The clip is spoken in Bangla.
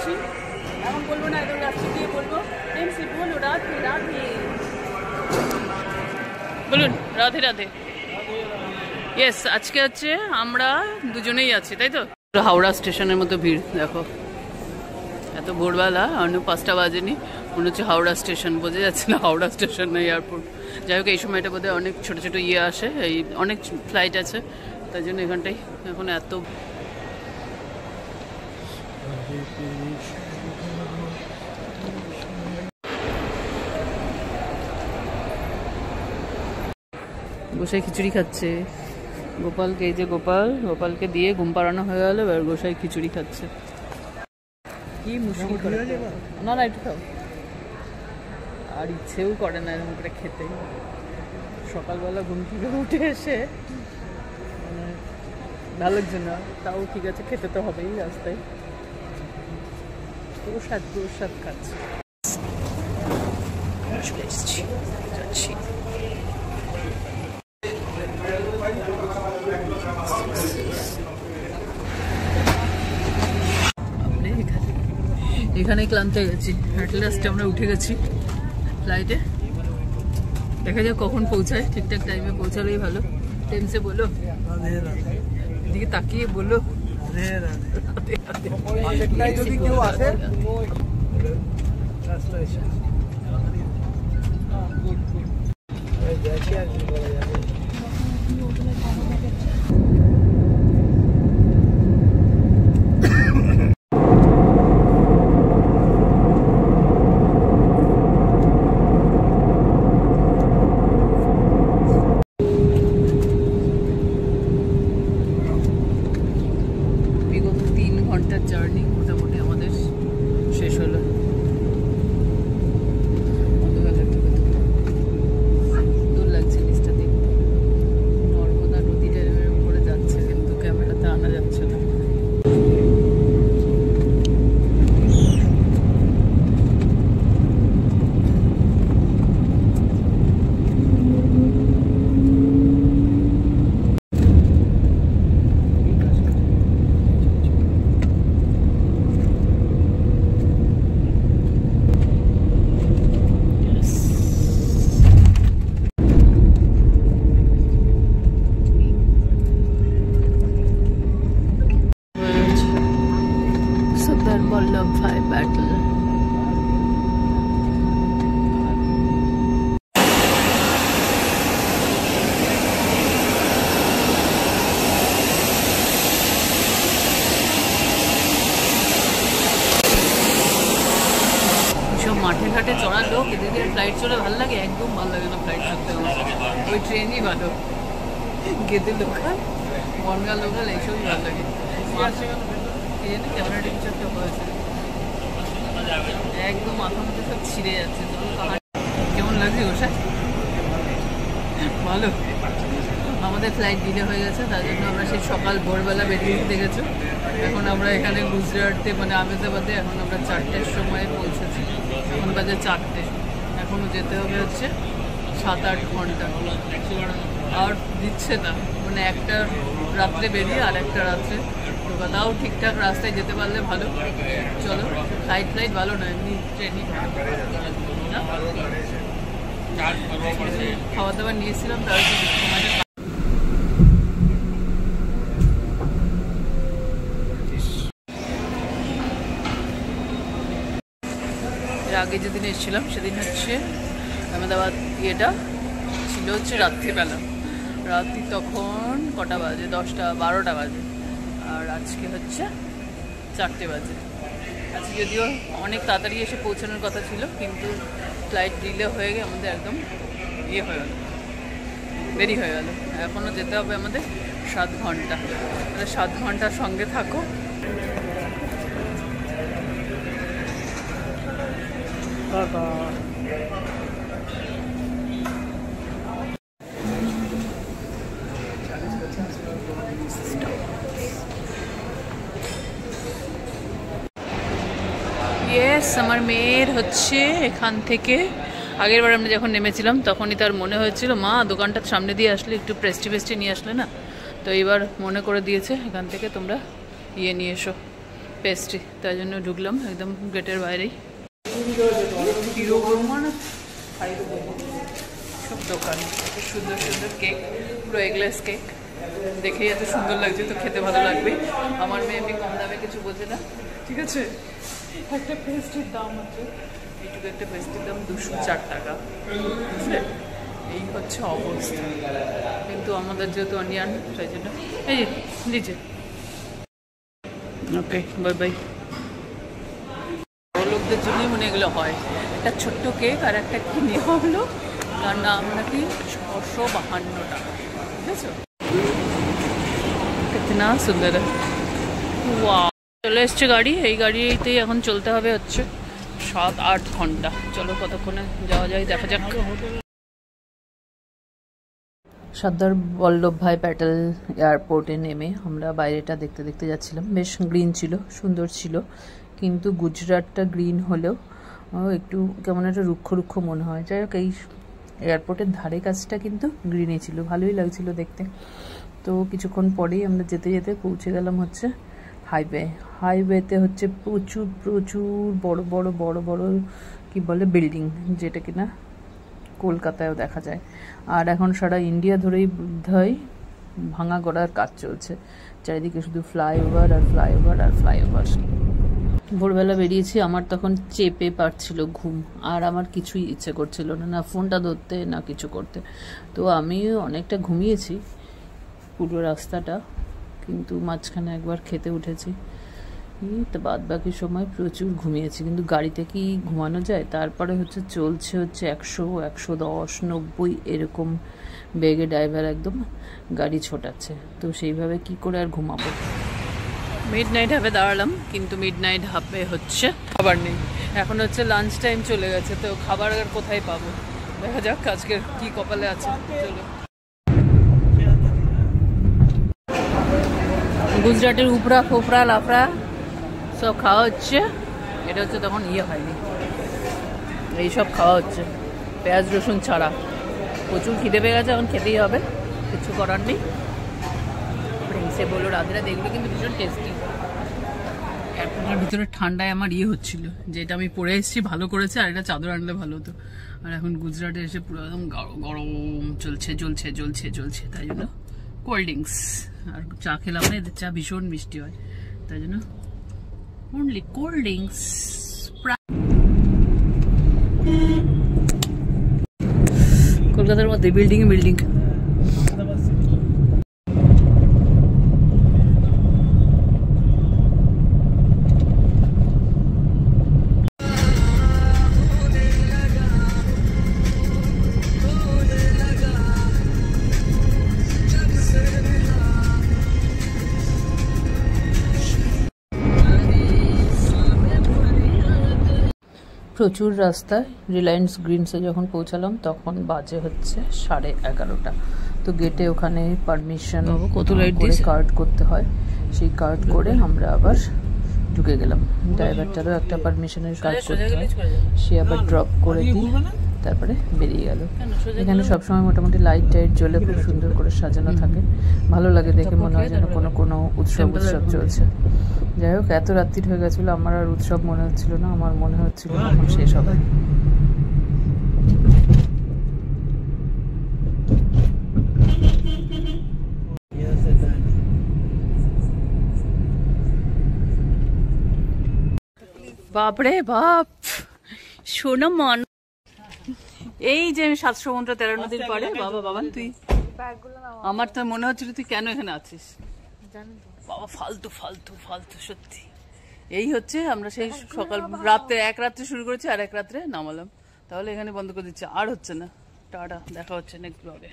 যাচ্ছি, এখন বলবো না, একদম লাস্টে গিয়ে বলবো এমসি বলো রাধে রাধে, বলুন রাধে রাধে। ইয়েস, আজকে হচ্ছে আমরা দুজনেই আছি, তাই তো। হাওড়া স্টেশনের মতো ভিড় দেখো, এত ভোরবেলা, অন্য 5টা বাজেনি, মনে হচ্ছে হাওড়া স্টেশন, বোঝা যাচ্ছে না হাওড়া স্টেশন না এয়ারপোর্ট। যাই হোক, এই সময়টা বোধহয় অনেক ছোটো ছোটো ইয়ে আসে, এই অনেক ফ্লাইট আছে, তাই জন্য এখানটাই এখন এত। গোসাই খিচুড়ি খাচ্ছে গোপালকে, এই যে গোপালকে দিয়ে ঘুম পাড়ানো হয়ে গেল, এবার গোসাই খিচুড়ি খাচ্ছে। কি মুশকিল করে, না না একটু খাও, আর ইচ্ছেও করে না এরকম করে খেতে। সকালবেলা ঘুম থেকে উঠে এসে মানে ভালো লাগছে না, তাও ঠিক আছে, খেতে তো হবেই রাস্তায়, প্রসাদ খাচ্ছে। চলে এসছি, যাচ্ছি। এখানে ক্লান্ত হয়ে গেছি, অ্যাটলাস্টে আমরা উঠে গেছি ফ্লাইটে। দেখা যাক কখন পৌঁছায়, ঠিকঠাক টাইমে পৌঁছালেই ভালো। টেমসে বলো, এদিকে তাকিয়ে বলো যদি কেউ আসে জার্নি মোটামুটি আমাদের শেষ হলো। সুন্দর লাগছে নিচটা দেখতে, নর্মদা নদী ড্যামের উপরে যাচ্ছে, কিন্তু ক্যামেরাতে আনা যাচ্ছে না। Vallabhbhai battle. সব মাঠে ঘাটে চড়ার লোক, এদের ফ্লাইট চড়ে ভালো লাগে? একদম ভালো লাগে না ফ্লাইট চড়তে, ওই ট্রেনই ভালো। গেদে লোকাল, বনগা লোকাল, এইসবই ভালো লাগে। ক্যামেরা টিচারটা হয়েছে একদম মাথা মধ্যে সব ছিঁড়ে যাচ্ছে। কেমন লাগছে গোসাই? ভালো। আমাদের ফ্লাইট ডিলে হয়ে গেছে, তার জন্য আমরা সেই সকাল ভোরবেলা বেরিয়ে দেখেছো। এখন আমরা এখানে গুজরাটে মানে আহমেদাবাদে এখন আমরা 4টের সময় পৌঁছেছি, এখন বাজে 4টে। এখনও যেতে হবে হচ্ছে 7-8 ঘন্টা, আর দিচ্ছে না, মানে একটা রাত্রে বেরিয়ে আর একটা রাত্রে ঢোকা। তাও ঠিকঠাক রাস্তায় যেতে পারলে ভালো। চলো, ফ্লাইট ভালো না, এমনি ট্রেনই ভালো না। খাওয়া দাওয়া নিয়েছিলাম, তার সময়টা আগে যেদিন এসেছিলাম সেদিন হচ্ছে আহমেদাবাদ ইয়েটা ছিল হচ্ছে রাত্রিবেলা, রাত্রি তখন কটা বাজে? 10টা-12টা বাজে, আর আজকে হচ্ছে 4টে বাজে। আজকে যদিও অনেক তাড়াতাড়ি এসে পৌঁছানোর কথা ছিল, কিন্তু ফ্লাইট ডিলে হয়ে গিয়ে আমাদের একদম ইয়ে হয়ে গেল, দেরি হয়ে গেল। এখনও যেতে হবে আমাদের 7 ঘন্টা। তাহলে 7 ঘন্টার সঙ্গে থাকো। ইয়েস, আমার মেয়ের হচ্ছে এখান থেকে আগের বার আমরা যখন নেমেছিলাম তখনই তার মনে হয়েছিল, মা দোকানটার সামনে দিয়ে আসলে একটু পেস্ট্রি নিয়ে আসলে না, তো এইবার মনে করে দিয়েছে এখান থেকে তোমরা ইয়ে নিয়ে এসো, পেস্ট্রি, তাই জন্য ঢুকলাম একদম গেটের বাইরেই। সব দোকান, সুন্দর সুন্দর কেক, পুরো এগলেস কেক, দেখেই এত সুন্দর লাগছে, তো খেতে ভালো লাগবে। আমার মেয়ে এমনি কম দামে কিছু বোঝে না, ঠিক আছে। একটা পেস্ট্রির দাম হচ্ছে, এইটুকু একটা পেস্ট্রির দাম 204 টাকা, বুঝলে? এই হচ্ছে অবস্থা। কিন্তু আমাদের যেহেতু অনিয়ন, সেই জন্য এই যে নিচে। ওকে, বাই বাই। বড় লোকদের জন্যই মনে এগুলো হয়। একটা ছোট্ট কেক আর একটা কি নেওয়া হলো, তার নাম নাকি 652 টাকা, ঠিক আছে। কিতনা সুন্দর। ওয়াও, চলে এসছে গাড়ি। এই গাড়িতেই এখন চলতে হবে হচ্ছে 7-8 ঘন্টা। চলো কতক্ষণে যাওয়া যায় দেখা যাক। সর্দার বল্লভভাই প্যাটেল এয়ারপোর্টে নেমে আমরা বাইরেটা দেখতে দেখতে যাচ্ছিলাম। বেশ গ্রিন ছিল, সুন্দর ছিল, কিন্তু গুজরাটটা গ্রিন হলেও একটু কেমন একটা রুক্ষ রুক্ষ মনে হয়। যাই হোক, এই এয়ারপোর্টের ধারে কাছটা কিন্তু গ্রিনই ছিল, ভালোই লাগছিল দেখতে। তো কিছুক্ষণ পরেই আমরা যেতে যেতে পৌঁছে গেলাম হচ্ছে হাইওয়েতে হচ্ছে প্রচুর প্রচুর বড় বড় বড় বড় কি বলে বিল্ডিং, যেটা কিনা কলকাতায়ও দেখা যায়। আর এখন সারা ইন্ডিয়া ধরেই বোধহয় ভাঙা গড়ার কাজ চলছে, চারিদিকে শুধু ফ্লাইওভার আর ফ্লাইওভার আর ফ্লাইওভার। ভোরবেলা বেরিয়েছি, আমার তখন চেপে পারছিল ঘুম, আর আমার কিছুই ইচ্ছে করছিল না, না ফোনটা ধরতে না কিছু করতে। তো আমি অনেকটা ঘুমিয়েছি পুরো রাস্তাটা, কিন্তু মাঝখানে একবার খেতে উঠেছি, তো বাদ বাকি সময় প্রচুর ঘুমিয়েছি। কিন্তু গাড়িতে কি ঘুমানো যায়? তারপরে হচ্ছে চলছে 100, 110, 90 এরকম বেগে ড্রাইভার একদম গাড়ি ছোটাচ্ছে, তো সেইভাবে কি করে আর ঘুমাবো। মিড নাইট হাবে দাঁড়ালাম, কিন্তু মিড নাইট হাবে হচ্ছে খাবার নেই। এখন হচ্ছে লাঞ্চ টাইম চলে গেছে, তো খাবার আর কোথায় পাবো? দেখা যাক আজকের কি কপালে আছে। চলো, গুজরাটের উপরা ফোফরা লাফরা সব খাওয়া হচ্ছে। এটা হচ্ছে তখন হয়নি, এইসব খাওয়া হচ্ছে পেঁয়াজ রসুন ছাড়া। প্রচুর খিদে পেয়ে গেছে, এখন খেতেই হবে, কিছু করার নেই। সে বললো রাধেরা, দেখলো কিন্তু ভীষণ টেস্টি। এয়ারপোর্টের ভিতরে ঠান্ডায় আমার হচ্ছিল, যেটা আমি পরে এসেছি ভালো করেছে, আর এটা চাদর আনলে ভালো হতো। আর এখন গুজরাটে এসে পুরো একদম গরম চলছে জ্বলছে জ্বলছে জ্বলছে, তাই জন্য কোল্ড ড্রিঙ্কস আর চা খেলাম না, এদের চা ভীষণ মিষ্টি হয়, তাই জন্য only cold drinks. কলকাতার মধ্যে বিল্ডিং বিল্ডিং। প্রচুর রাস্তায় রিলায়েন্স গ্রিনসে যখন পৌঁছালাম তখন বাজে হচ্ছে 11:30। তো গেটে ওখানে পারমিশন কত লাইট দিয়ে কার্ড করতে হয়, সেই কার্ড করে আমরা আবার ঢুকে গেলাম। ড্রাইভারটারও একটা পারমিশনের কাজ করতে হয়, সে আবার ড্রপ করে দিয়ে তারপরে বেরিয়ে গেল। এখানে সবসময় মোটামুটি লাইট টাইট জ্বলে খুব সুন্দর করে সাজানো থাকে, ভালো লাগে দেখে, মনে হয় যেন কোনো কোনো উৎসব চলছে। যাই হোক, এত রাত্রির হয়ে গেছিলো, আমার আর উৎসব মনে হচ্ছিল না, আমার মনে হচ্ছিল এখন শেষ হবে। বাপরে বাপ, শোনো মন, এই যে 713 নদীর পাড়ে। বাবা বাবান, তুই, আমার তো মনে হচ্ছিল তুই কেন এখানে আছিস, বাবা ফালতু ফালতু ফালতু সত্যি। এই হচ্ছে আমরা সেই সকাল রাত্রে, এক রাত্রে শুরু করেছি আর এক রাত্রে নামালাম, তাহলে এখানে বন্ধ করে দিচ্ছে, আর হচ্ছে না। টাটা, দেখা হচ্ছে নেক্সট ব্লগে।